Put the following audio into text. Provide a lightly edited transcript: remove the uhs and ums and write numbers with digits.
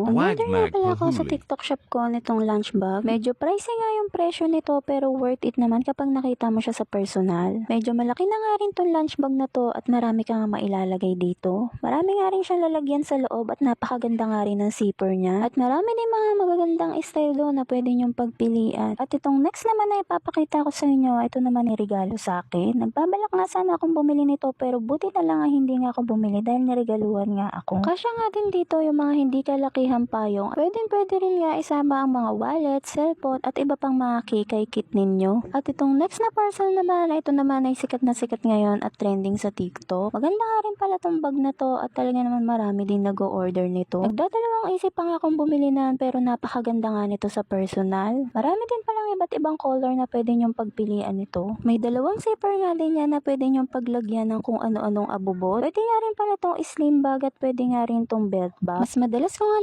Nag-order nga Wagmag pala ako sa Pahuli. TikTok shop ko nitong lunch bag. Medyo pricey nga yung presyo nito pero worth it naman kapag nakita mo siya sa personal. Medyo malaki na nga rin tong lunch bag na to at marami ka nga mailalagay dito. Marami nga rin siyang lalagyan sa loob at napakaganda nga rin ng zipper niya. At marami din mga magagandang style doon na pwede niyong pagpilian. At itong next naman na ipapakita ko sa inyo, ito naman ay regalo sa akin. Nagbabalak nga sana akong bumili nito pero buti na lang hindi nga ako bumili dahil niregaluhan nga ako. Kasya nga din dito yung mga hindi kalakihang payong. Pwede rin nga isama ang mga wallet, cellphone at iba pang mga kikay kit ninyo. At itong next na parcel naman, ito naman ay sikat na sikat ngayon at trending sa TikTok. Maganda nga rin pala tong bag na to at talaga naman marami din nag-o-order nito. Nagdadalawang isip pa nga akong bumili na pero napakaganda nga nito sa personal. Marami din palang iba't ibang color na pwede nyong pagpilian nito. May dalawang zipper nga din yan na pwede nyong paglagyan ng kung ano-anong abubot. Pwede nga rin pala tong slim bag at pwede nga rin tong belt bag. Mas madalas ko nga